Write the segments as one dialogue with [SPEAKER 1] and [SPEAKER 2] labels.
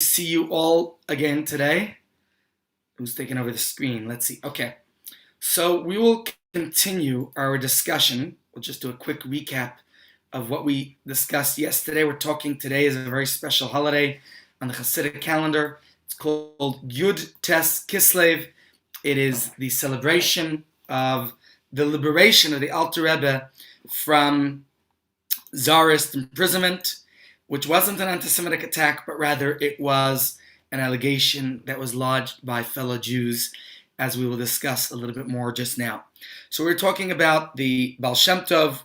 [SPEAKER 1] See you all again today. Who's taking over the screen? Let's see. Okay. So we will continue our discussion. We'll just do a quick recap of what we discussed yesterday. We're talking today is a very special holiday on the Hasidic calendar. It's called Yud Tes Kislev. It is the celebration of the liberation of the Alter Rebbe from Tsarist imprisonment, which wasn't an anti-Semitic attack, but rather it was an allegation that was lodged by fellow Jews, as we will discuss a little bit more just now. So we're talking about the Baal Shem Tov,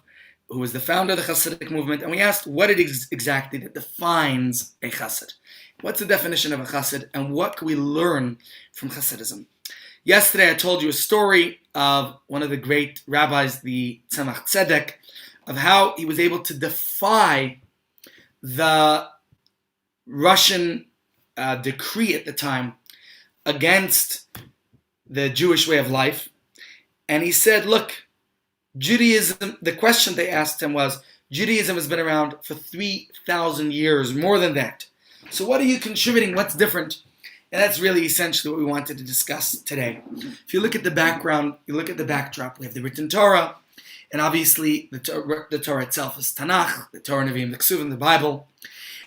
[SPEAKER 1] who was the founder of the Hasidic movement, and we asked what it is exactly that defines a Chassid. What's the definition of a Chassid, and what can we learn from Hasidism? Yesterday I told you a story of one of the great rabbis, the Tzemach Tzedek, of how he was able to defy the Russian decree at the time against the Jewish way of life. And he said, look, Judaism, the question they asked him was, Judaism has been around for 3,000 years, more than that. So what are you contributing? What's different? And that's really essentially what we wanted to discuss today. If you look at the background, you look at the backdrop, we have the written Torah, and obviously the Torah itself is Tanakh, the Torah, Nevi'im, the Ksuvim, the Bible.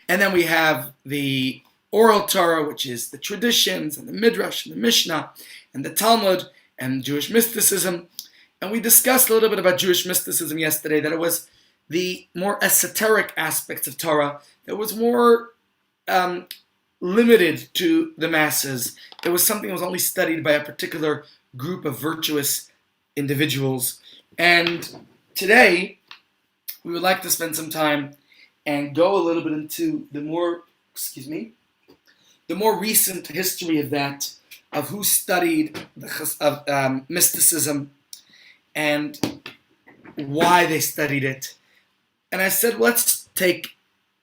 [SPEAKER 1] And then we have the oral Torah, which is the traditions, and the Midrash, and the Mishnah, and the Talmud, and Jewish mysticism. And we discussed a little bit about Jewish mysticism yesterday, that it was the more esoteric aspects of Torah that was more limited to the masses. It was something that was only studied by a particular group of virtuous individuals. And today, we would like to spend some time and go a little bit into the more recent history of that, of who studied mysticism and why they studied it. And I said, let's take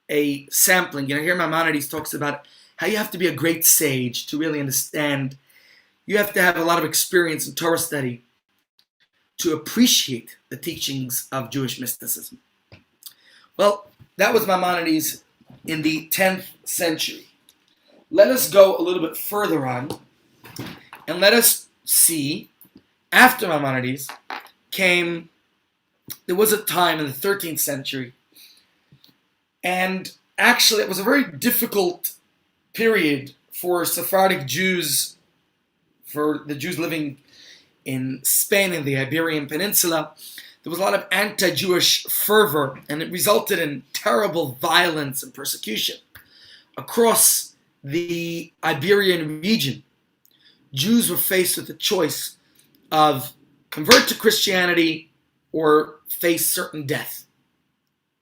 [SPEAKER 1] a sampling. Here Maimonides talks about how you have to be a great sage to really understand. You have to have a lot of experience in Torah study to appreciate the teachings of Jewish mysticism. Well, that was Maimonides in the 10th century. Let us go a little bit further on, and let us see, after Maimonides there was a time in the 13th century, and actually it was a very difficult period for Sephardic Jews, for the Jews living in Spain and the Iberian Peninsula. There was a lot of anti-Jewish fervor, and it resulted in terrible violence and persecution. Across the Iberian region, Jews were faced with the choice of convert to Christianity or face certain death.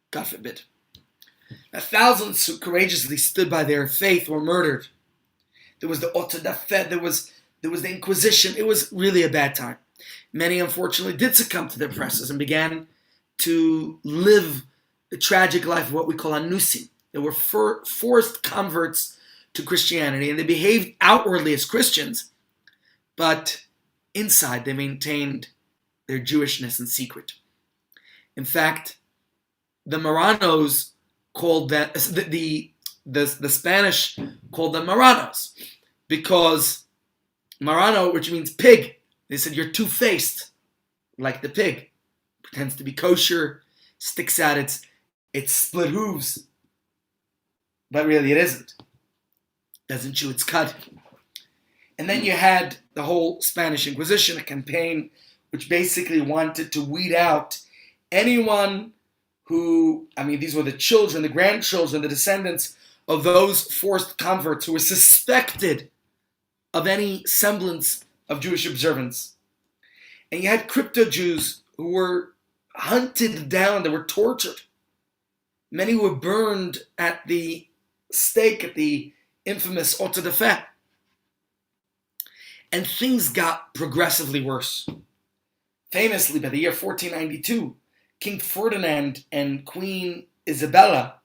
[SPEAKER 1] God forbid. Now, thousands who courageously stood by their faith were murdered. There was the Autodafé, there was the Inquisition. It was really a bad time. Many, unfortunately, did succumb to their oppressors and began to live the tragic life of what we call anusim. They were forced converts to Christianity, and they behaved outwardly as Christians, but inside they maintained their Jewishness in secret. In fact, the Marranos called that, the Spanish called them Marranos, because Marrano, which means pig, they said you're two-faced, like the pig. Pretends to be kosher, sticks out its split hooves, but really it isn't. Doesn't chew its cud. And then you had the whole Spanish Inquisition, a campaign which basically wanted to weed out anyone who, these were the children, the grandchildren, the descendants of those forced converts who were suspected of any semblance of Jewish observance. And you had crypto-Jews who were hunted down, they were tortured. Many were burned at the stake, at the infamous Autodafé. And things got progressively worse. Famously, by the year 1492, King Ferdinand and Queen Isabella,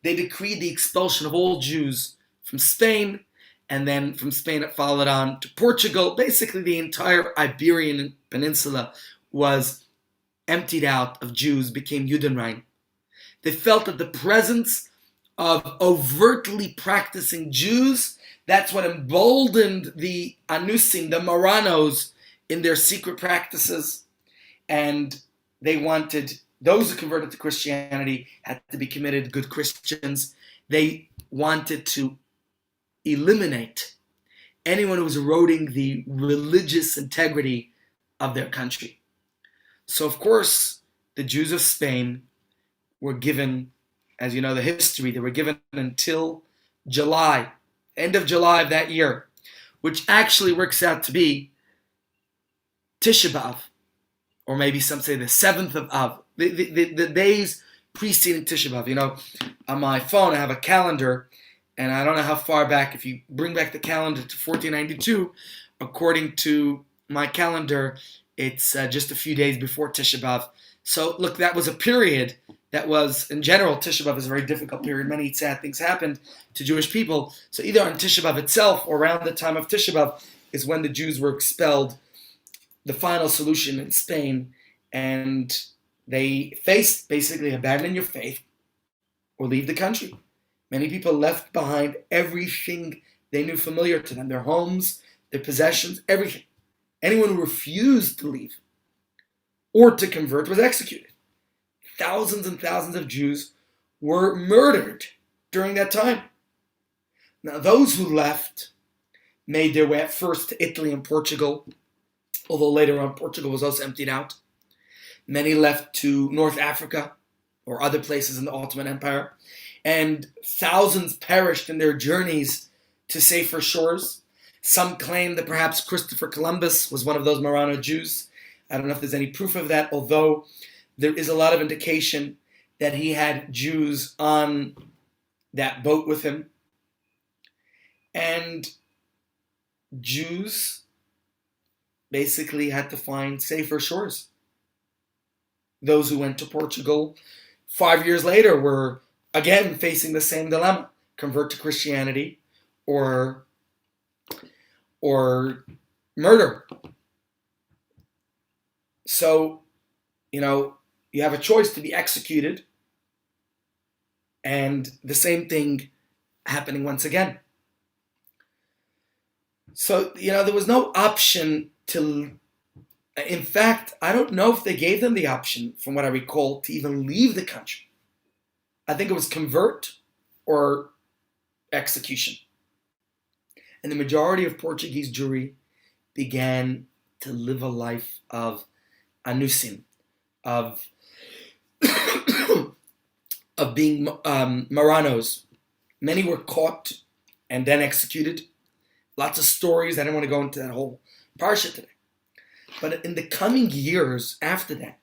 [SPEAKER 1] they decreed the expulsion of all Jews from Spain, and then from Spain it followed on to Portugal. Basically, the entire Iberian Peninsula was emptied out of Jews, became Judenrein. They felt that the presence of overtly practicing Jews. That's what emboldened the Anusim, the Marranos, in their secret practices. And they wanted, those who converted to Christianity had to be committed good Christians. They wanted to eliminate anyone who was eroding the religious integrity of their country. So, of course, the Jews of Spain were given, as you know the history, they were given until July, end of July of that year, which actually works out to be Tisha B'Av, or maybe some say the 7th of Av, the days preceding Tisha B'Av. You know, on my phone I have a calendar, and I don't know how far back, if you bring back the calendar to 1492, according to my calendar, it's just a few days before Tisha B'Av. So look, that was a period that was, in general, Tisha B'Av is a very difficult period. Many sad things happened to Jewish people. So either on Tisha B'Av itself or around the time of Tisha B'Av is when the Jews were expelled, the final solution in Spain, and they faced basically abandon your faith or leave the country. Many people left behind everything they knew familiar to them, their homes, their possessions, everything. Anyone who refused to leave or to convert was executed. Thousands and thousands of Jews were murdered during that time. Now, those who left made their way at first to Italy and Portugal, although later on Portugal was also emptied out. Many left to North Africa or other places in the Ottoman Empire, and thousands perished in their journeys to safer shores. Some claim that perhaps Christopher Columbus was one of those Marrano Jews. I don't know if there's any proof of that, although there is a lot of indication that he had Jews on that boat with him. And Jews basically had to find safer shores. Those who went to Portugal 5 years later were again facing the same dilemma: convert to Christianity or murder. So, you know, you have a choice to be executed, and the same thing happening once again. So, you know, there was no option to, in fact, I don't know if they gave them the option, from what I recall, to even leave the country. I think it was convert or execution. And the majority of Portuguese Jewry began to live a life of anusim, of of being Marranos. Many were caught and then executed. Lots of stories. I don't want to go into that whole parsha today. But in the coming years after that,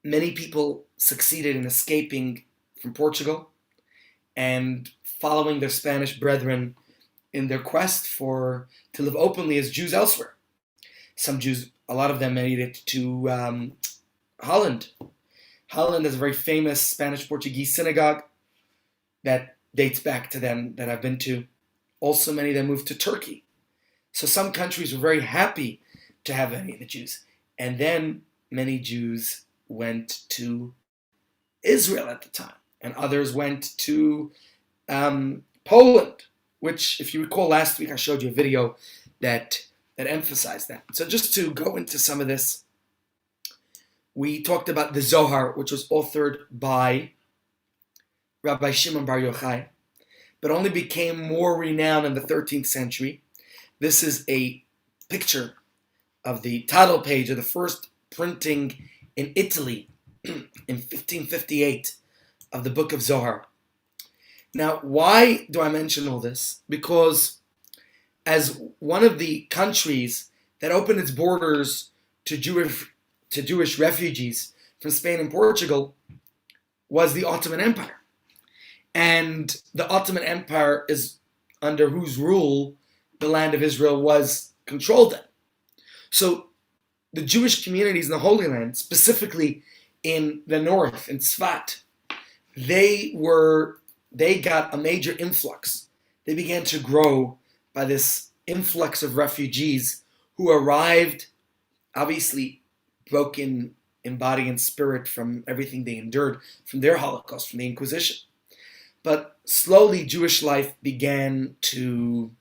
[SPEAKER 1] many people succeeded in escaping from Portugal and following their Spanish brethren in their quest to live openly as Jews elsewhere. Some Jews, a lot of them made it to Holland. Holland is a very famous Spanish-Portuguese synagogue that dates back to them, that I've been to. Also, many of them moved to Turkey. So some countries were very happy to have any of the Jews. And then many Jews went to Israel at the time, and others went to Poland, which, if you recall last week, I showed you a video that emphasized that. So just to go into some of this, we talked about the Zohar, which was authored by Rabbi Shimon Bar Yochai, but only became more renowned in the 13th century. This is a picture of the title page of the first printing in Italy in 1558 of the Book of Zohar. Now, why do I mention all this? Because as one of the countries that opened its borders to Jewish refugees from Spain and Portugal was the Ottoman Empire. And the Ottoman Empire is under whose rule the land of Israel was controlled then. So the Jewish communities in the Holy Land, specifically in the north, in Tzfat, they got a major influx. They began to grow by this influx of refugees who arrived, obviously broken in body and spirit from everything they endured from their Holocaust, from the Inquisition. But slowly Jewish life began to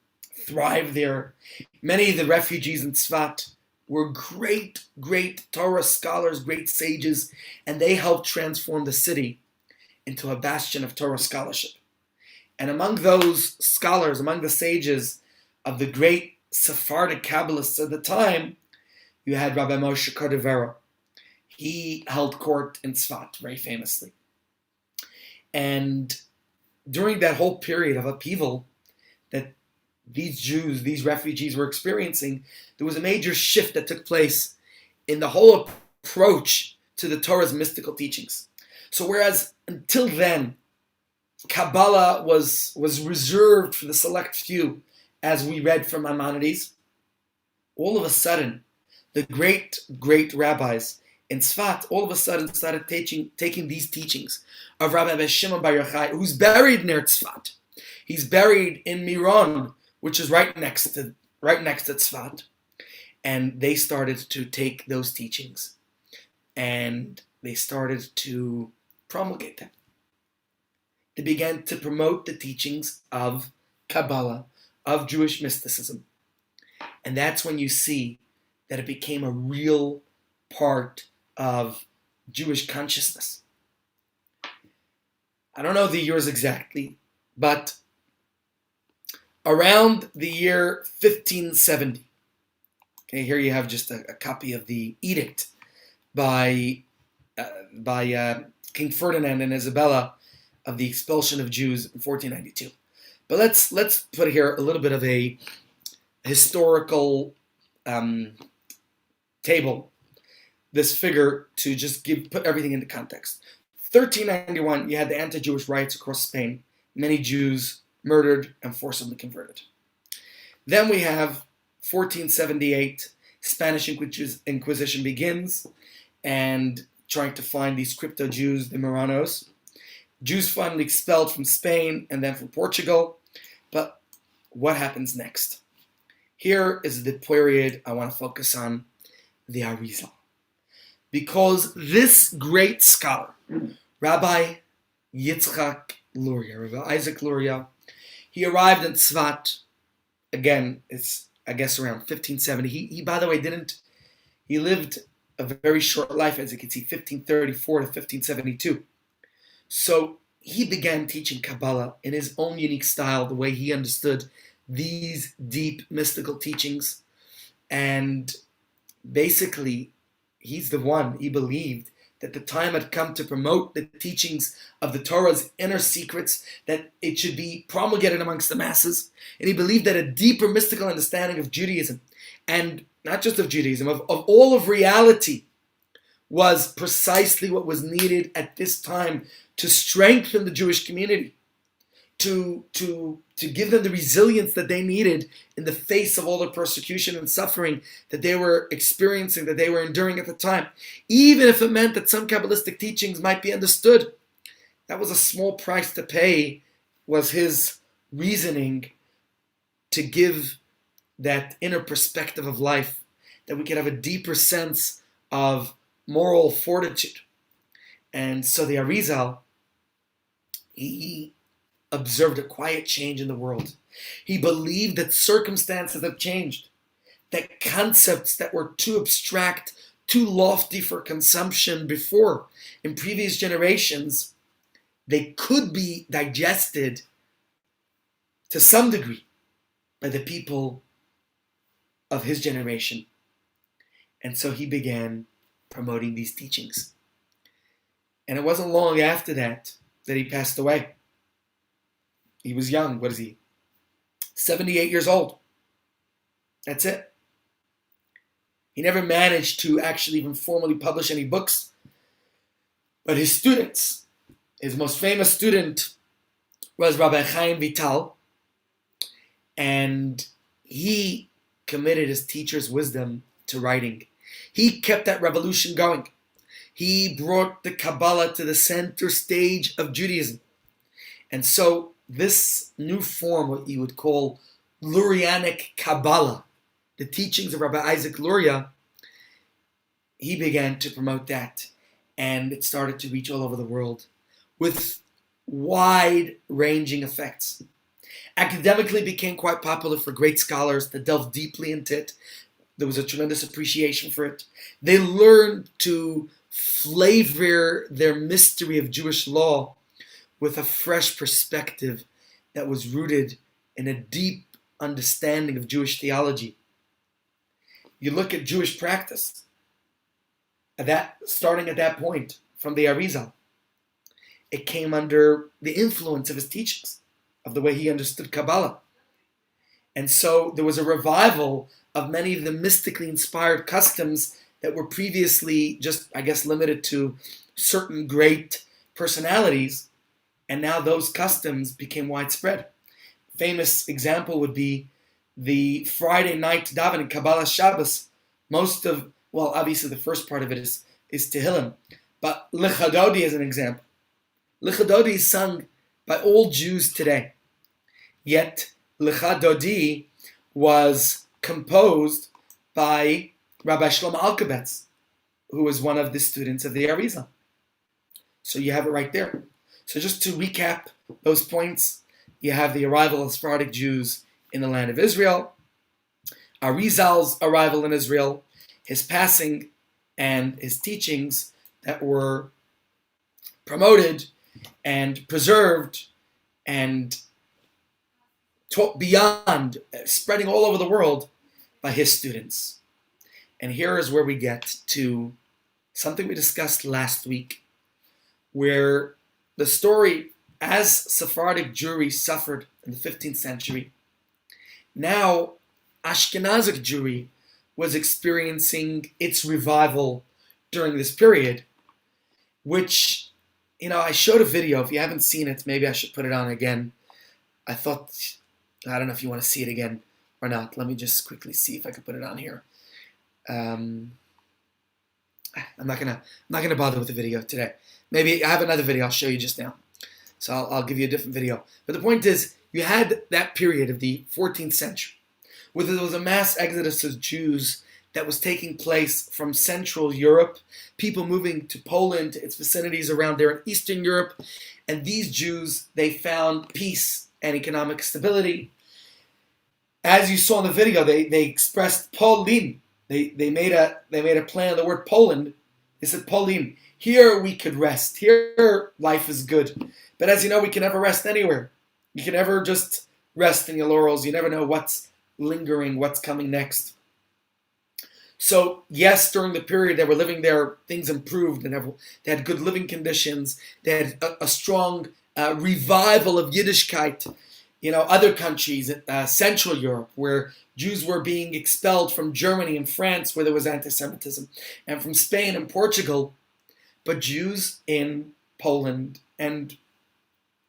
[SPEAKER 1] thrive there. Many of the refugees in Tzfat were great, great Torah scholars, great sages, and they helped transform the city into a bastion of Torah scholarship. And among those scholars, among the sages of the great Sephardic Kabbalists of the time, you had Rabbi Moshe Cordovero. He held court in Tzfat, very famously. And during that whole period of upheaval that these Jews, these refugees were experiencing, there was a major shift that took place in the whole approach to the Torah's mystical teachings. So whereas until then, Kabbalah was reserved for the select few, as we read from Maimonides, all of a sudden, the great, great rabbis in Tzfat all of a sudden started taking these teachings of Rabbi Shimon Bar Yochai, who's buried near Tzfat. He's buried in Miron, which is right next to Tzfat. And they started to take those teachings and they started to promulgate them. They began to promote the teachings of Kabbalah, of Jewish mysticism. And that's when you see that it became a real part of Jewish consciousness. I don't know the years exactly, but around the year 1570, okay, here you have just a copy of the edict by King Ferdinand and Isabella of the expulsion of Jews in 1492. But let's put here a little bit of a historical table, this figure, to just put everything into context. 1391, you had the anti-Jewish riots across Spain. Many Jews murdered and forcibly converted. Then we have 1478, Spanish Inquisition begins, and trying to find these crypto-Jews, the Marranos. Jews finally expelled from Spain and then from Portugal. But what happens next? Here is the period I want to focus on, the Arizal. Because this great scholar, Rabbi Yitzchak Luria, Rabbi Isaac Luria, he arrived in Tzfat, again, it's, I guess, around 1570. He by the way, he lived a very short life, as you can see, 1534 to 1572. So he began teaching Kabbalah in his own unique style, the way he understood these deep mystical teachings. And basically, he's the one, he believed that the time had come to promote the teachings of the Torah's inner secrets, that it should be promulgated amongst the masses. And he believed that a deeper mystical understanding of Judaism, and not just of Judaism, of all of reality, was precisely what was needed at this time to strengthen the Jewish community, to give them the resilience that they needed in the face of all the persecution and suffering that they were experiencing, that they were enduring at the time. Even if it meant that some Kabbalistic teachings might be understood, that was a small price to pay, was his reasoning to give that inner perspective of life, that we could have a deeper sense of moral fortitude. And so the Arizal, he observed a quiet change in the world. He believed that circumstances have changed, that concepts that were too abstract, too lofty for consumption before, in previous generations, they could be digested to some degree by the people of his generation. And so he began promoting these teachings. And it wasn't long after that he passed away. He was young. What is he? 78 years old. That's it. He never managed to actually even formally publish any books. But his students, his most famous student was Rabbi Chaim Vital. And he committed his teacher's wisdom to writing. He kept that revolution going. He brought the Kabbalah to the center stage of Judaism. And so this new form, what you would call Lurianic Kabbalah, the teachings of Rabbi Isaac Luria, he began to promote that. And it started to reach all over the world with wide-ranging effects. Academically became quite popular for great scholars to delve deeply into it. There was a tremendous appreciation for it. They learned to flavor their mystery of Jewish law with a fresh perspective that was rooted in a deep understanding of Jewish theology. You look at Jewish practice, starting at that point from the Arizal. It came under the influence of his teachings, of the way he understood Kabbalah. And so there was a revival of many of the mystically inspired customs that were previously just, I guess, limited to certain great personalities. And now those customs became widespread. Famous example would be the Friday night davening, Kabbalah Shabbos. Obviously the first part of it is Tehillim. But Lichadodi is an example. Lichadodi is sung by all Jews today. Yet Lichadodi was composed by Rabbi Shlomo Alkabetz, who was one of the students of the Arizal. So you have it right there. So just to recap those points, you have the arrival of Sephardic Jews in the land of Israel, Arizal's arrival in Israel, his passing, and his teachings that were promoted and preserved and taught beyond, spreading all over the world by his students. And here is where we get to something we discussed last week, where the story, as Sephardic Jewry suffered in the 15th century, now Ashkenazic Jewry was experiencing its revival during this period, which, I showed a video. If you haven't seen it, maybe I should put it on again. I don't know if you want to see it again or not. Let me just quickly see if I can put it on here. I'm not gonna bother with the video today. Maybe I have another video I'll show you just now. So I'll give you a different video. But the point is, you had that period of the 14th century where there was a mass exodus of Jews that was taking place from Central Europe, people moving to Poland, to its vicinities around there in Eastern Europe. And these Jews, they found peace and economic stability. As you saw in the video, they expressed Polin. They made a plan on the word Poland. They said Polin. Here we could rest. Here life is good. But as you know, we can never rest anywhere. You can never just rest in your laurels. You never know what's lingering, what's coming next. So yes, during the period they were living there, things improved, and they had good living conditions. They had a strong revival of Yiddishkeit. Other countries, Central Europe, where Jews were being expelled from Germany and France, where there was anti-Semitism, and from Spain and Portugal. But Jews in Poland and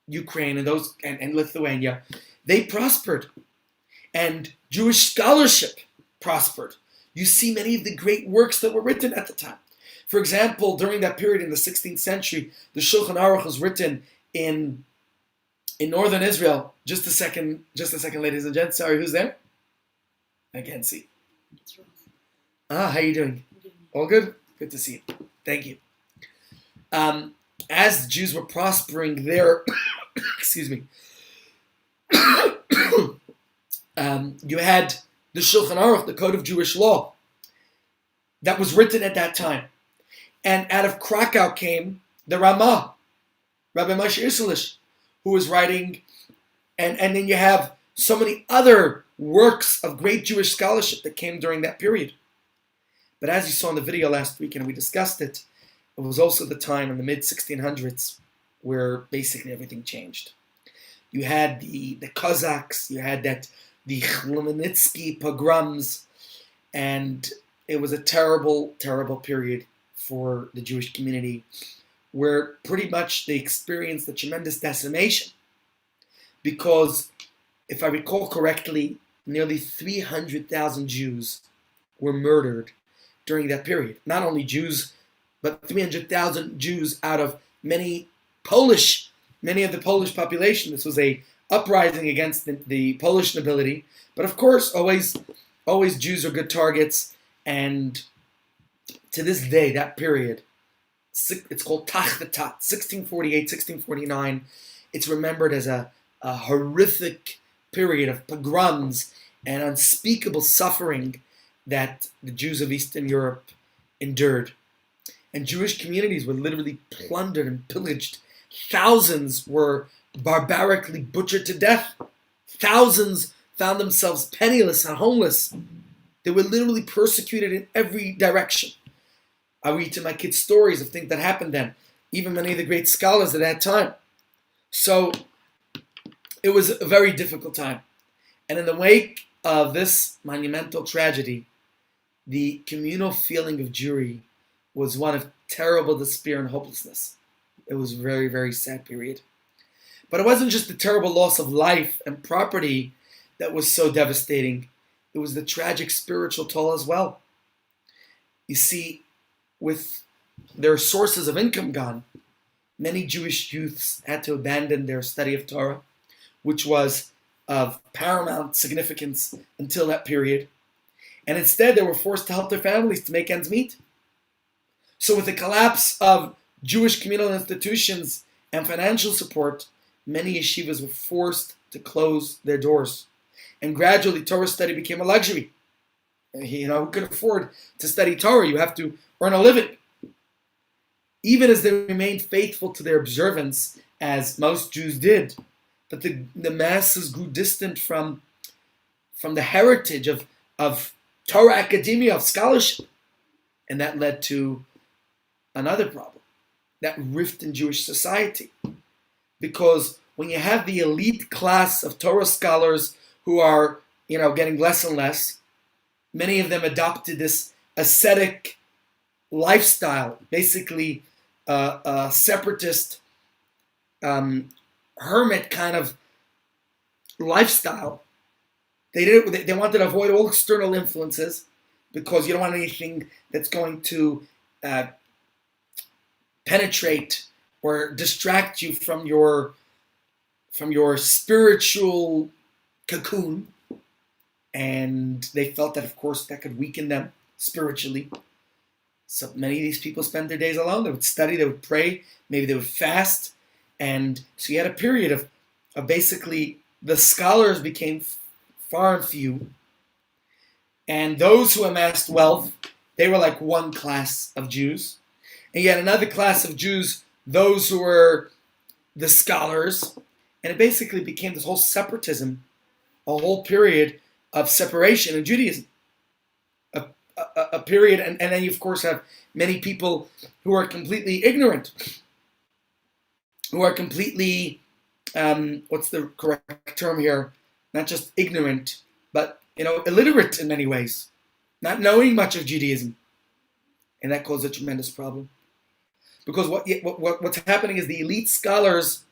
[SPEAKER 1] Ukraine and Lithuania, they prospered. And Jewish scholarship prospered. You see many of the great works that were written at the time. For example, during that period in the 16th century, the Shulchan Aruch was written in northern Israel. Just a second, ladies and gents. Sorry, who's there? I can't see. How you doing? All good? Good to see you. Thank you. As the Jews were prospering there, excuse me, you had the Shulchan Aruch, the Code of Jewish Law, that was written at that time. And out of Krakow came the Ramah, Rabbi Moshe Isserlish, who was writing, and then you have so many other works of great Jewish scholarship that came during that period. But as you saw in the video last week, and we discussed it, it was also the time in the mid-1600s where basically everything changed. You had the Cossacks, you had the Khmelnytsky pogroms, and it was a terrible, terrible period for the Jewish community, where pretty much they experienced a tremendous decimation. Because, if I recall correctly, nearly 300,000 Jews were murdered during that period. Not only Jews, but 300,000 Jews out of many of the Polish population. This was a uprising against the Polish nobility. But of course, always Jews are good targets. And to this day, that period It's called Tachtetat, 1648, 1649. It's remembered as a horrific period of pogroms and unspeakable suffering that the Jews of Eastern Europe endured. And Jewish communities were literally plundered and pillaged. Thousands were barbarically butchered to death. Thousands found themselves penniless and homeless. They were literally persecuted in every direction. I read to my kids stories of things that happened then, even many of the great scholars at that time. So it was a very difficult time. And in the wake of this monumental tragedy, the communal feeling of Jewry was one of terrible despair and hopelessness. It was a very, very sad period. But it wasn't just the terrible loss of life and property that was so devastating. It was the tragic spiritual toll as well. You see, with their sources of income gone, many Jewish youths had to abandon their study of Torah, which was of paramount significance until that period. And instead, they were forced to help their families to make ends meet. So with the collapse of Jewish communal institutions and financial support, many yeshivas were forced to close their doors. And gradually, Torah study became a luxury. Who could afford to study Torah? You have to earn a living. Even as they remained faithful to their observance, as most Jews did, but the masses grew distant from the heritage of Torah academia, of scholarship. And that led to another problem, that rift in Jewish society. Because when you have the elite class of Torah scholars who are, getting less and less, many of them adopted this ascetic lifestyle, basically a separatist, hermit kind of lifestyle. They wanted to avoid all external influences because you don't want anything that's going to penetrate or distract you from your spiritual cocoon. And they felt that, of course, that could weaken them spiritually. So many of these people spent their days alone. They would study, they would pray, maybe they would fast. And so you had a period of basically the scholars became far and few. And those who amassed wealth, they were like one class of Jews. And you had another class of Jews, those who were the scholars. And it basically became this whole separatism, a whole period of separation in Judaism. A period, and then you of course have many people who are completely ignorant, who are completely, what's the correct term here? Not just ignorant, but illiterate in many ways, not knowing much of Judaism, and that caused a tremendous problem. Because what's happening is the elite scholars,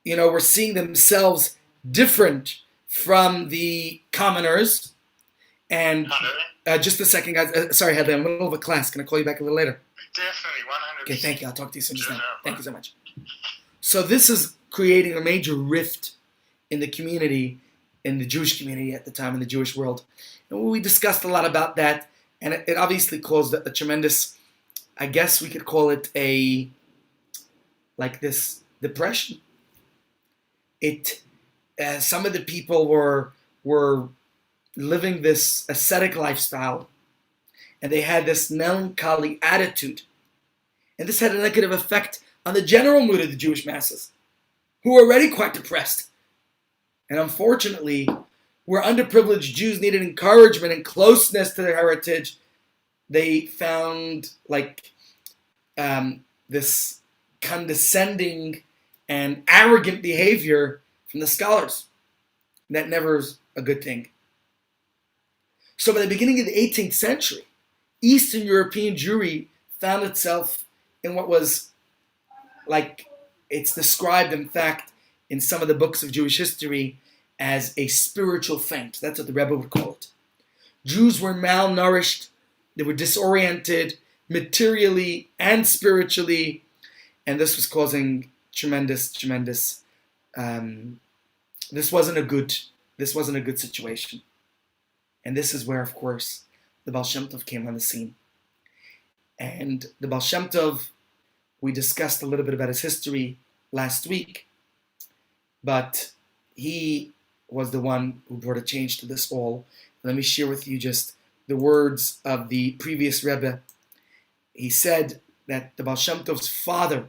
[SPEAKER 1] were seeing themselves different from the commoners. And just a second, guys. Sorry, Headley, I'm in the middle of a class. Can I call you back a little later?
[SPEAKER 2] Definitely, 100%.
[SPEAKER 1] Okay, thank you. I'll talk to you soon. Thank you so much. So this is creating a major rift in the community, in the Jewish community at the time, in the Jewish world. And we discussed a lot about that, and it obviously caused a tremendous, I guess we could call it this depression. Some of the people were living this ascetic lifestyle, and they had this melancholy attitude. And this had a negative effect on the general mood of the Jewish masses, who were already quite depressed. And unfortunately, where underprivileged Jews needed encouragement and closeness to their heritage, they found this condescending and arrogant behavior from the scholars. That never is a good thing. So by the beginning of the 18th century, Eastern European Jewry found itself in what was it's described, in fact, in some of the books of Jewish history as a spiritual faint. That's what the Rebbe would call it. Jews were malnourished, they were disoriented materially and spiritually, and this was causing tremendous. This wasn't a good situation. And this is where, of course, the Baal Shem Tov came on the scene. And the Baal Shem Tov, we discussed a little bit about his history last week, but he was the one who brought a change to this all. Let me share with you just the words of the previous Rebbe. He said that the Baal Shem Tov's father,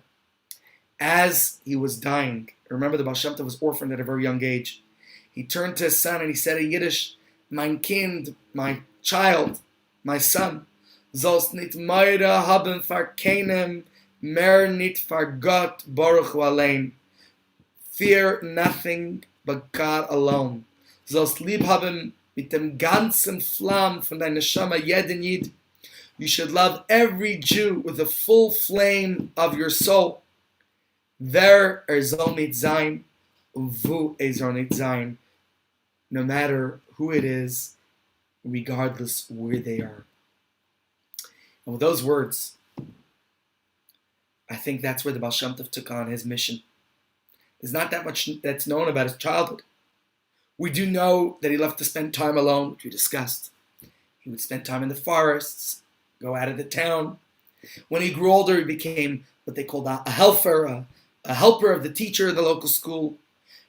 [SPEAKER 1] as he was dying, remember the Baal Shem Tov was orphaned at a very young age, he turned to his son and he said in Yiddish, "Mein Kind, my child, my son, sollst nit meire haben far keinem, mehr nit far Gott, Baruch Hu allein. Fear nothing but God alone. Sollst lieb haben mit dem ganzen Flamm von deiner Neshama jeden Yid. You should love every Jew with the full flame of your soul. Wer soll nit sein, wo soll nit sein, no matter who it is, regardless where they are." And with those words, I think that's where the Baal Shem Tov took on his mission. There's not that much that's known about his childhood. We do know that he loved to spend time alone, which we discussed. He would spend time in the forests, go out of the town. When he grew older, he became what they called a helper, a helper of the teacher in the local school.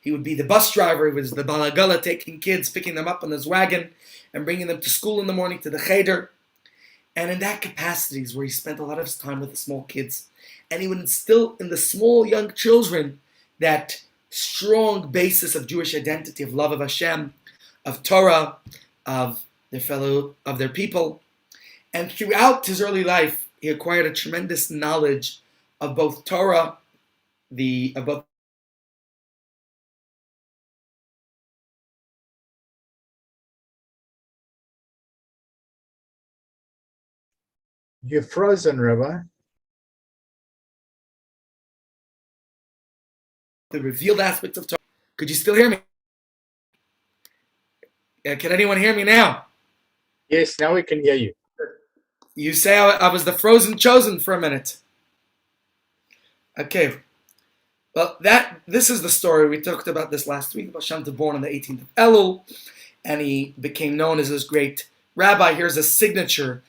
[SPEAKER 1] He would be the bus driver. He was the balagala, taking kids, picking them up on his wagon, and bringing them to school in the morning to the cheder. And in that capacity is where he spent a lot of his time with the small kids. And he would instill in the small young children that strong basis of Jewish identity, of love of Hashem, of Torah, of their people. And throughout his early life, he acquired a tremendous knowledge of both Torah, of both
[SPEAKER 2] You're frozen, Rabbi.
[SPEAKER 1] the revealed aspects of Torah. Could you still hear me? Can anyone hear me now?
[SPEAKER 2] Yes, now we can hear you.
[SPEAKER 1] You say I was the frozen chosen for a minute. Okay. Well, this is the story. We talked about this last week. Baal Shem Tov born on the 18th of Elul, and he became known as this great rabbi. Here's a signature.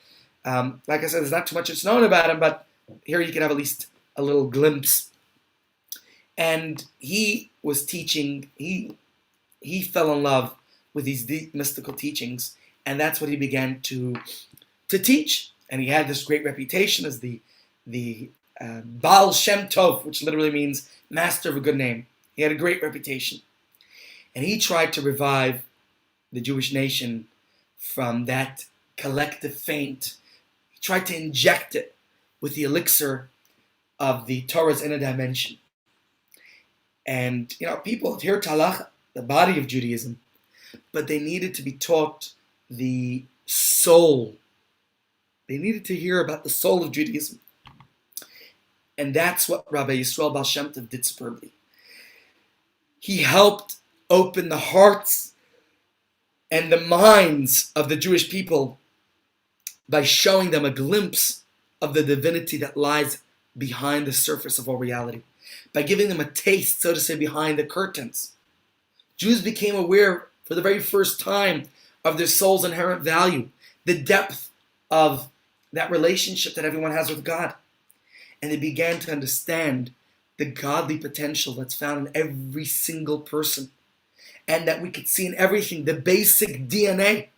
[SPEAKER 1] Like I said, there's not too much that's known about him, but here you can have at least a little glimpse. And he was teaching. He fell in love with these deep mystical teachings, and that's what he began to teach. And he had this great reputation as the Baal Shem Tov, which literally means master of a good name. He had a great reputation. And he tried to revive the Jewish nation from that collective faint. He tried to inject it with the elixir of the Torah's inner dimension. And, people adhere to halacha, the body of Judaism, but they needed to be taught the soul. They needed to hear about the soul of Judaism. And that's what Rabbi Yisrael Baal Shem Tov did superbly. He helped open the hearts and the minds of the Jewish people by showing them a glimpse of the divinity that lies behind the surface of all reality, by giving them a taste, so to say, behind the curtains. Jews became aware for the very first time of their soul's inherent value, the depth of that relationship that everyone has with God. And they began to understand the godly potential that's found in every single person, and that we could see in everything, the basic DNA.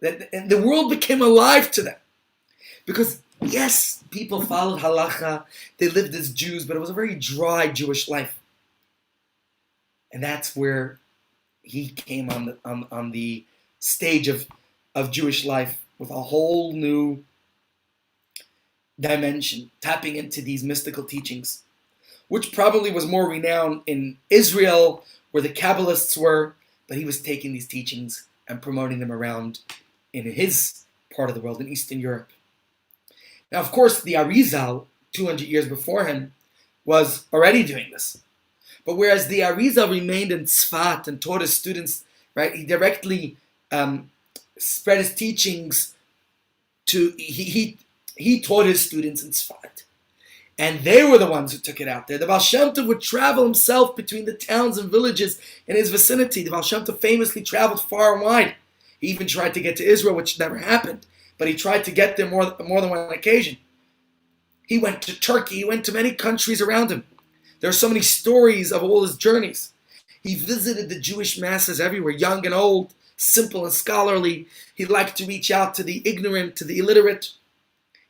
[SPEAKER 1] And the world became alive to that. Because, yes, people followed halacha, they lived as Jews, but it was a very dry Jewish life. And that's where he came on the stage of Jewish life with a whole new dimension, tapping into these mystical teachings, which probably was more renowned in Israel, where the Kabbalists were, but he was taking these teachings and promoting them around in his part of the world, in Eastern Europe. Now, of course, the Arizal, 200 years before him, was already doing this. But whereas the Arizal remained in Tzfat and taught his students, right, he directly spread his teachings to, he taught his students in Tzfat. And they were the ones who took it out there. The Baal Shem Tov would travel himself between the towns and villages in his vicinity. The Baal Shem Tov famously traveled far and wide. He even tried to get to Israel, which never happened. but he tried to get there more than one occasion. He went to Turkey. He went to many countries around him. There are so many stories of all his journeys. He visited the Jewish masses everywhere, young and old, simple and scholarly. He liked to reach out to the ignorant, to the illiterate.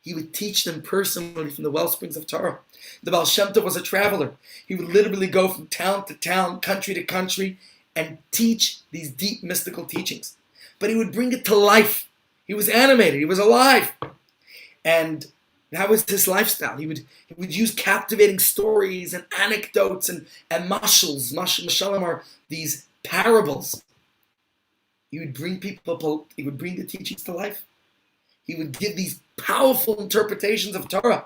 [SPEAKER 1] He would teach them personally from the well springs of Torah. The Baal Shem Tov was a traveler. He would literally go from town to town, country to country, and teach these deep mystical teachings. But he would bring it to life. He was animated. He was alive. And that was his lifestyle. He would use captivating stories and anecdotes and mashals. Mashalim are these parables. He would bring the teachings to life. He would give these powerful interpretations of Torah.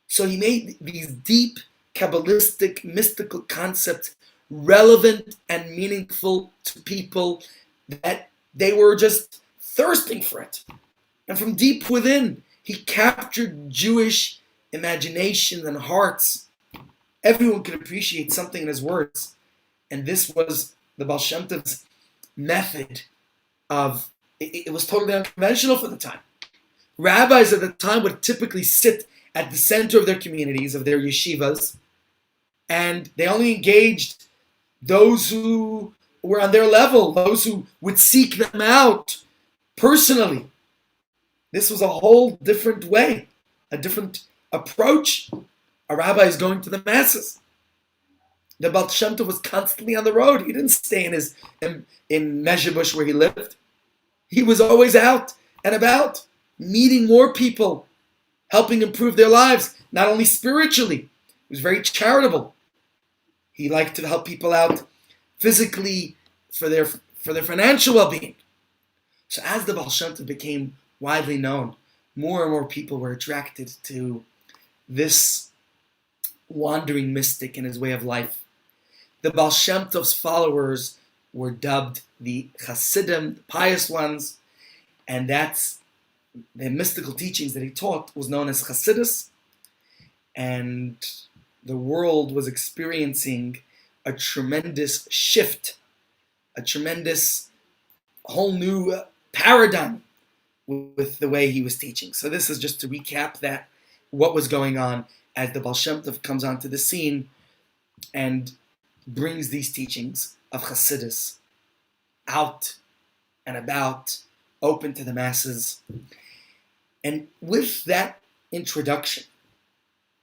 [SPEAKER 1] So he made these deep, Kabbalistic, mystical concepts relevant and meaningful to people that they were just thirsting for it. And from deep within, he captured Jewish imagination and hearts. Everyone could appreciate something in his words. And this was the Baal Shem Tov's method of, it was totally unconventional for the time. Rabbis at the time would typically sit at the center of their communities, of their yeshivas, and they only engaged those who were on their level, those who would seek them out personally. This was a whole different way, a different approach. A rabbi is going to the masses. The Baal Shem Tov was constantly on the road. He didn't stay in Mezhebush where he lived. He was always out and about, meeting more people, helping improve their lives, not only spiritually. He was very charitable. He liked to help people out physically for their financial well-being. So as the Baal Shem Tov became widely known, more and more people were attracted to this wandering mystic and his way of life. The Baal Shem Tov's followers were dubbed the Hasidim, the pious ones, and that's the mystical teachings that he taught was known as Hasidus, and the world was experiencing a tremendous shift, a tremendous whole new paradigm with the way he was teaching. So this is just to recap that, what was going on as the Baal Shem Tov comes onto the scene and brings these teachings of Hasidus out and about, open to the masses. And with that introduction,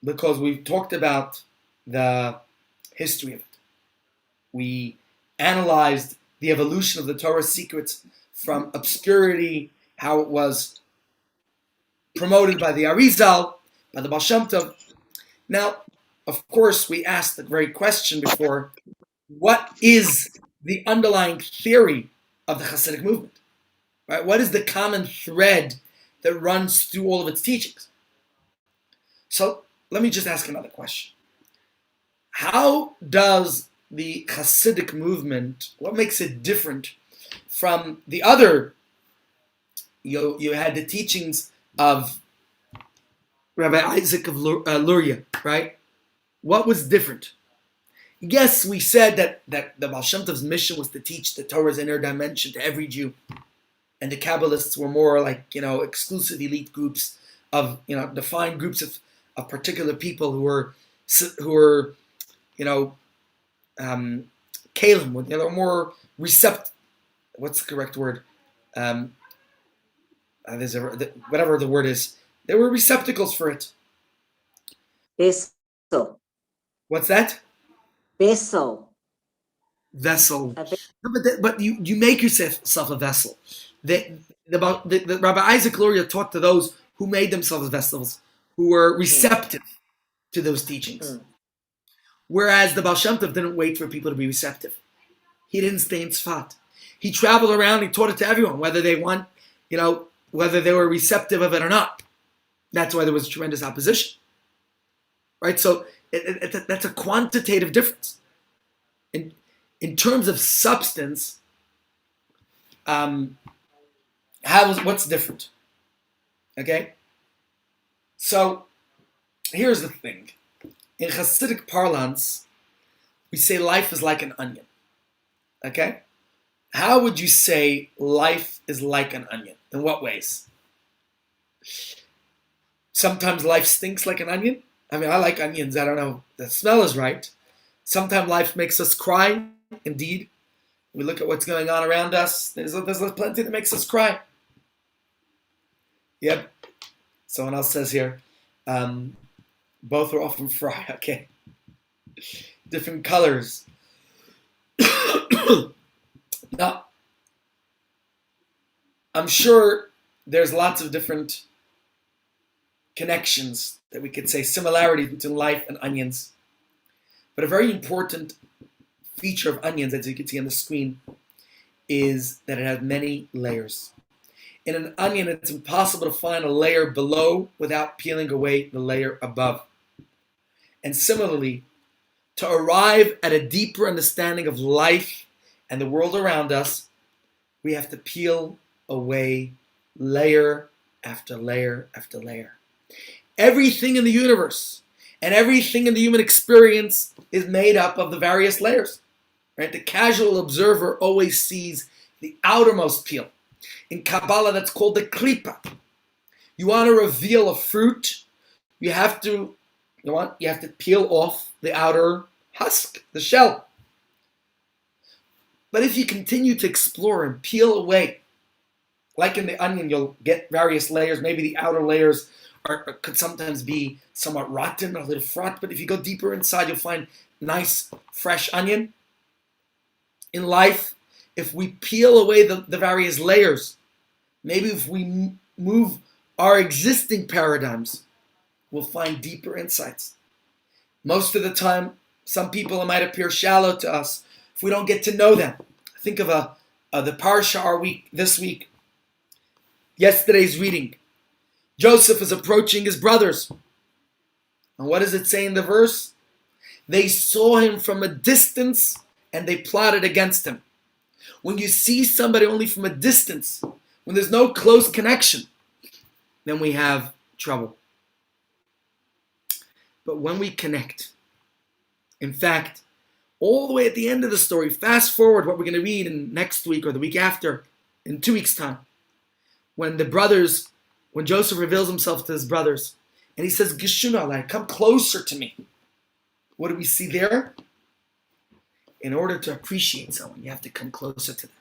[SPEAKER 1] because we've talked about the history of it, we analyzed the evolution of the Torah's secrets from obscurity, how it was promoted by the Arizal, by the Baal Shem Tov. Now, of course, we asked the very question before, what is the underlying theory of the Hasidic movement? Right? What is the common thread that runs through all of its teachings? So let me just ask another question. How does the Hasidic movement, what makes it different from the other, you had the teachings of Rabbi Isaac of Luria, right? What was different? Yes, we said that the Baal Shem Tov's mission was to teach the Torah's inner dimension to every Jew. And the Kabbalists were more like, exclusive elite groups of, defined groups of particular people who were Kalim, more receptive. What's the correct word? Whatever the word is. They were receptacles for it.
[SPEAKER 3] Vessel.
[SPEAKER 1] What's that?
[SPEAKER 3] Vessel.
[SPEAKER 1] Vessel. But you make yourself a vessel. The Rabbi Isaac Luria taught to those who made themselves vessels, who were receptive to those teachings. Whereas the Baal Shem Tov didn't wait for people to be receptive. He didn't stay in Tzfat. He traveled around, he taught it to everyone, whether they whether they were receptive of it or not. That's why there was tremendous opposition. Right? So that's a quantitative difference. In terms of substance, what's different? Okay? So here's the thing. In Hasidic parlance, we say life is like an onion. Okay? How would you say life is like an onion? In what ways? Sometimes life stinks like an onion. I mean, I like onions. I don't know. The smell is right. Sometimes life makes us cry. Indeed. We look at what's going on around us. There's plenty that makes us cry. Yep. Someone else says here, both are often fry. Okay. Different colors. Now, I'm sure there's lots of different connections that we could say, similarities between life and onions. But a very important feature of onions, as you can see on the screen, is that it has many layers. In an onion, it's impossible to find a layer below without peeling away the layer above. And similarly, to arrive at a deeper understanding of life and the world around us, we have to peel away layer after layer after layer. Everything in the universe and everything in the human experience is made up of the various layers. Right? The casual observer always sees the outermost peel. In Kabbalah, that's called the klipa. You want to reveal a fruit, you have to peel off the outer husk, the shell. But if you continue to explore and peel away, like in the onion, you'll get various layers. Maybe the outer layers could sometimes be somewhat rotten, a little fraught, but if you go deeper inside, you'll find nice, fresh onion. In life, if we peel away the various layers, maybe if we move our existing paradigms, we'll find deeper insights. Most of the time, some people might appear shallow to us if we don't get to know them. Think of the parsha this week. Yesterday's reading. Joseph is approaching his brothers. And what does it say in the verse? They saw him from a distance and they plotted against him. When you see somebody only from a distance, when there's no close connection, then we have trouble. But when we connect, in fact, all the way at the end of the story, fast forward what we're going to read in next week or the week after, in 2 weeks' time, when Joseph reveals himself to his brothers, and he says, Geshuna alai, come closer to me. What do we see there? In order to appreciate someone, you have to come closer to them.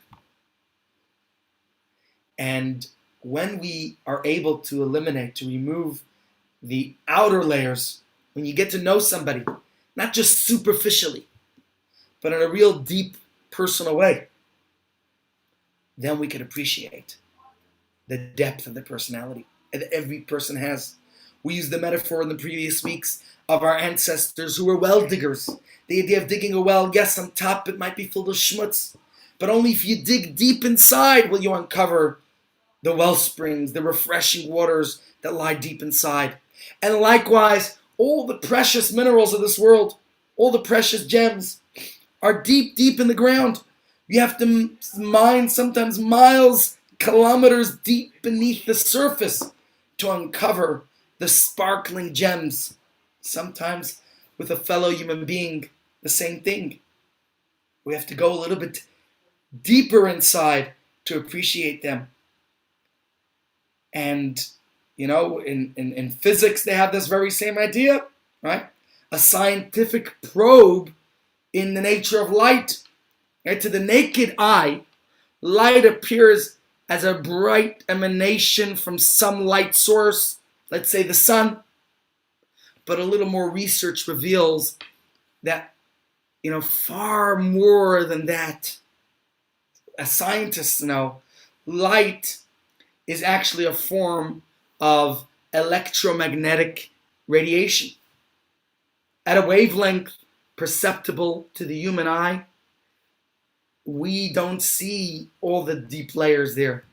[SPEAKER 1] And when we are able to remove the outer layers, when you get to know somebody, not just superficially, but in a real deep, personal way, then we can appreciate the depth of the personality that every person has. We used the metaphor in the previous weeks of our ancestors who were well diggers. The idea of digging a well, yes, on top it might be filled with schmutz, but only if you dig deep inside will you uncover the well springs, the refreshing waters that lie deep inside. And likewise, all the precious minerals of this world, all the precious gems are deep, deep in the ground. You have to mine sometimes miles, kilometers deep beneath the surface to uncover the sparkling gems. Sometimes with a fellow human being, the same thing. We have to go a little bit deeper inside to appreciate them. And, in physics, they have this very same idea, right? A scientific probe in the nature of light. Right? To the naked eye, light appears as a bright emanation from some light source, let's say the sun. But a little more research reveals that, far more than that. As scientists know, light is actually a form of electromagnetic radiation. At a wavelength perceptible to the human eye, we don't see all the deep layers there.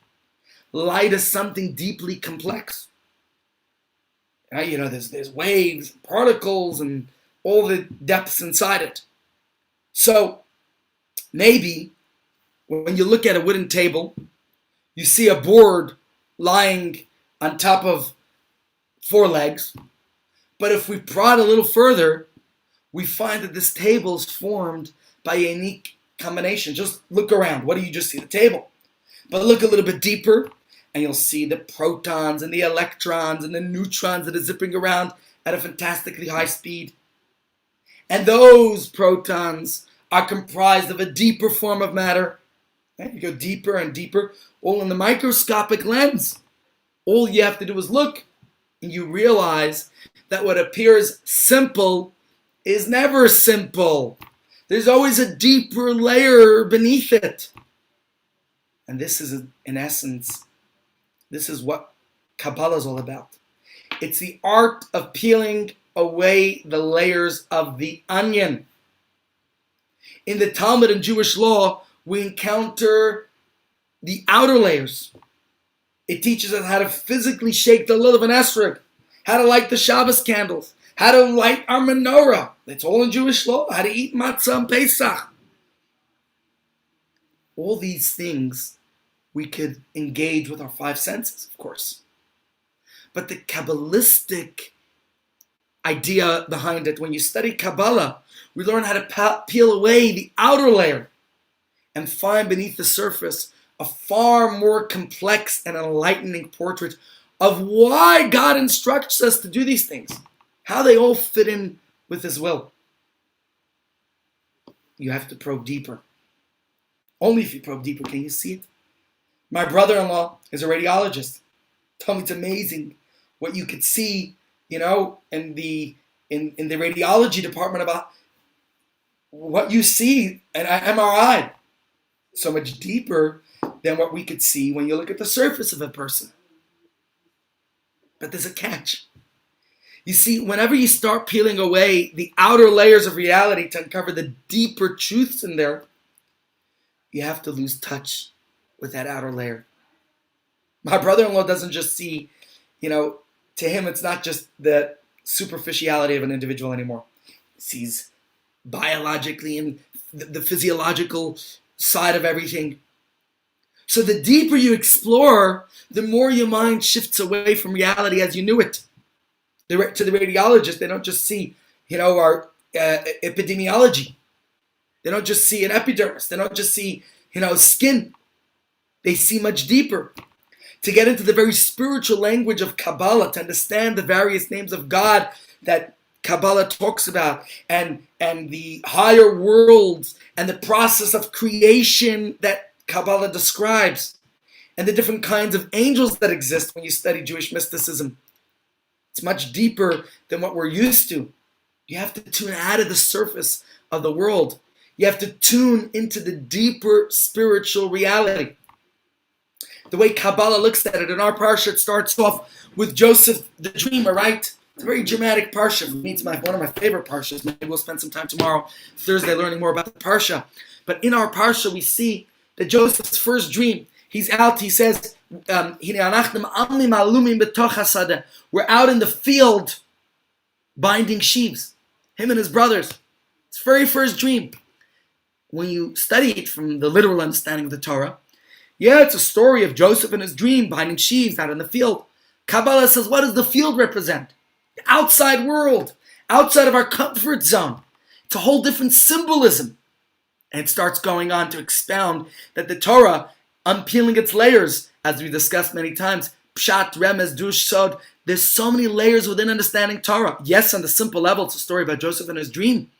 [SPEAKER 1] Light is something deeply complex. There's waves, particles, and all the depths inside it. So maybe when you look at a wooden table, you see a board lying on top of 4 legs. But if we prod a little further, we find that this table is formed by a unique combination. Just look around. What do you just see? The table. But look a little bit deeper, and you'll see the protons and the electrons and the neutrons that are zipping around at a fantastically high speed. And those protons are comprised of a deeper form of matter. Right? You go deeper and deeper, all in the microscopic lens. All you have to do is look, and you realize that what appears simple is never simple. There's always a deeper layer beneath it. And this is, in essence, this is what Kabbalah is all about. It's the art of peeling away the layers of the onion. In the Talmud and Jewish law, we encounter the outer layers. It teaches us how to physically shake the lid of an esrog, how to light the Shabbos candles, how to light our menorah. It's all in Jewish law. How to eat matzah on Pesach. All these things we could engage with our five senses, of course. But the Kabbalistic idea behind it, when you study Kabbalah, we learn how to peel away the outer layer and find beneath the surface a far more complex and enlightening portrait of why God instructs us to do these things, how they all fit in with His will. You have to probe deeper. Only if you probe deeper can you see it. My brother-in-law is a radiologist. Told me it's amazing what you could see, in the radiology department about what you see in an MRI. So much deeper than what we could see when you look at the surface of a person. But there's a catch. You see, whenever you start peeling away the outer layers of reality to uncover the deeper truths in there, you have to lose touch with that outer layer. My brother-in-law doesn't just see, to him it's not just the superficiality of an individual anymore. He sees biologically and the physiological side of everything. So the deeper you explore, the more your mind shifts away from reality as you knew it. To the radiologist, they don't just see, our epidemiology. They don't just see an epidermis. They don't just see, skin. They see much deeper. To get into the very spiritual language of Kabbalah, to understand the various names of God that Kabbalah talks about, and the higher worlds, and the process of creation that Kabbalah describes, and the different kinds of angels that exist when you study Jewish mysticism. It's much deeper than what we're used to. You have to tune out of the surface of the world. You have to tune into the deeper spiritual reality. The way Kabbalah looks at it, in our parsha, it starts off with Joseph the dreamer, right? It's a very dramatic parsha. For me, it's one of my favorite parshas. Maybe we'll spend some time tomorrow, Thursday, learning more about the parsha. But in our parsha, we see that Joseph's first dream, he's out, he says, we're out in the field binding sheaves, him and his brothers. His very first dream. When you study it from the literal understanding of the Torah, it's a story of Joseph and his dream binding sheaves out in the field. Kabbalah says, what does the field represent? The outside world, outside of our comfort zone. It's a whole different symbolism. And it starts going on to expound that the Torah, unpeeling its layers, as we discussed many times, Pshat, Remez, Dush, Sod, there's so many layers within understanding Torah. Yes, on the simple level, it's a story about Joseph and his dream.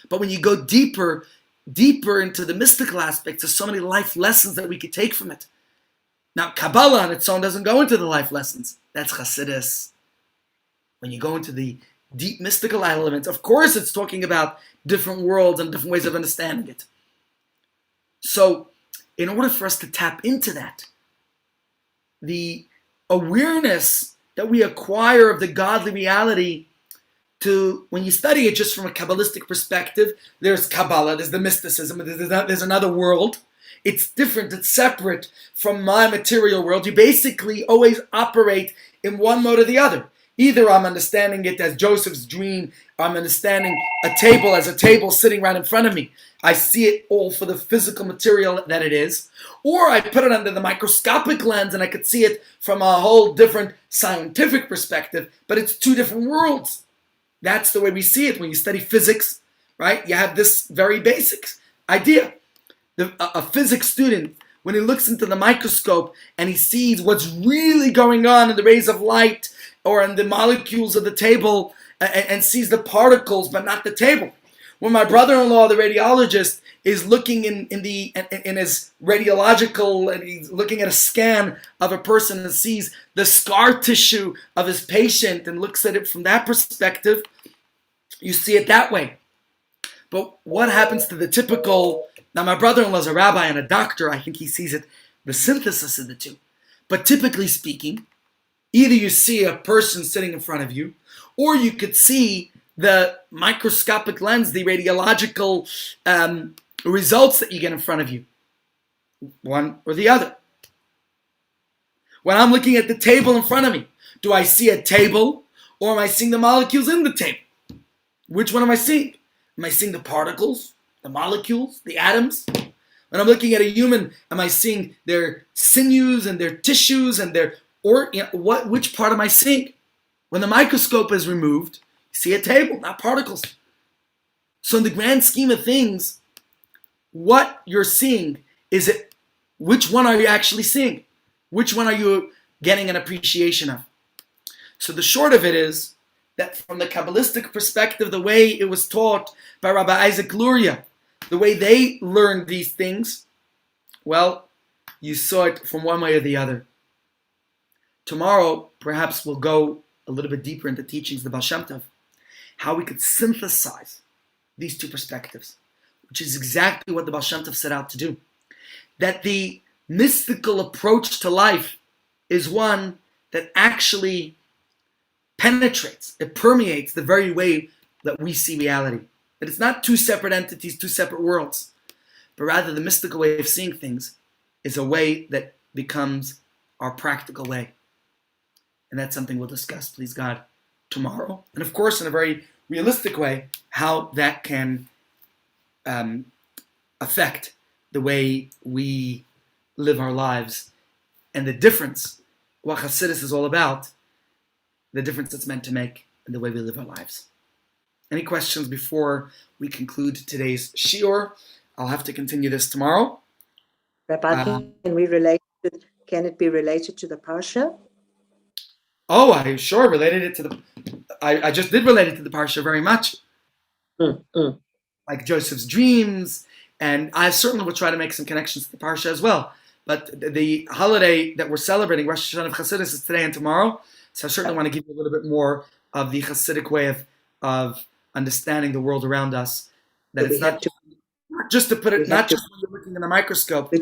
[SPEAKER 1] But when you go deeper into the mystical aspects, there's so many life lessons that we could take from it. Now, Kabbalah on its own doesn't go into the life lessons. That's Chassidus. When you go into the deep mystical elements, of course it's talking about different worlds and different ways of understanding it. So, in order for us to tap into that, the awareness that we acquire of the godly reality, when you study it just from a Kabbalistic perspective, there's Kabbalah, there's the mysticism, there's another world. It's different, it's separate from my material world. You basically always operate in one mode or the other. Either I'm understanding it as Joseph's dream, I'm understanding a table as a table sitting right in front of me. I see it all for the physical material that it is. Or I put it under the microscopic lens and I could see it from a whole different scientific perspective, but it's two different worlds. That's the way we see it when you study physics, right? You have this very basic idea. A physics student when he looks into the microscope and he sees what's really going on in the rays of light or in the molecules of the table and sees the particles but not the table. When my brother-in-law, the radiologist, is looking in his radiological, and he's looking at a scan of a person and sees the scar tissue of his patient and looks at it from that perspective, you see it that way. But what happens to the typical, now my brother-in-law is a rabbi and a doctor, I think he sees it, the synthesis of the two. But typically speaking, either you see a person sitting in front of you, or you could see the microscopic lens, the radiological results that you get in front of you. One or the other. When I'm looking at the table in front of me, do I see a table or am I seeing the molecules in the table? Which one am I seeing? Am I seeing the particles, the molecules, the atoms? When I'm looking at a human, am I seeing their sinews and their tissues and which part am I seeing? When the microscope is removed, you see a table, not particles. So in the grand scheme of things, what you're seeing is it, which one are you actually seeing? Which one are you getting an appreciation of? So the short of it is that from the Kabbalistic perspective, the way it was taught by Rabbi Isaac Luria, the way they learned these things, well, you saw it from one way or the other. Tomorrow, perhaps we'll go a little bit deeper into teachings of the Baal Shem Tov, how we could synthesize these two perspectives, which is exactly what the Baal Shem Tov set out to do. That the mystical approach to life is one that actually penetrates, it permeates the very way that we see reality. That it's not two separate entities, two separate worlds, but rather the mystical way of seeing things is a way that becomes our practical way. And that's something we'll discuss, please God, tomorrow. And of course, in a very realistic way, how that can affect the way we live our lives and the difference, what Hasidus is all about, the difference it's meant to make in the way we live our lives. Any questions before we conclude today's shiur? I'll have to continue this tomorrow.
[SPEAKER 3] Rabbi, can it be related to the Parsha?
[SPEAKER 1] Oh, I sure related it to the. I just did relate it to the Parsha very much. Like Joseph's dreams, and I certainly will try to make some connections to the Parsha as well. But the holiday that we're celebrating, Rosh Hashanah of Chassidus, is today and tomorrow. So I certainly want to give you a little bit more of the Chassidic way of understanding the world around us. That it's not just to put it, not just when you're looking in the microscope,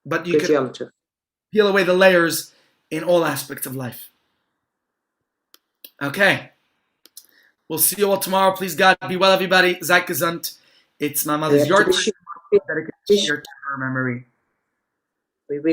[SPEAKER 1] but you can peel away the layers in all aspects of life. Okay. We'll see you all tomorrow. Please God, be well, everybody. Seid gesund. It's my mother's yard. Dedicated to her memory.
[SPEAKER 3] We wish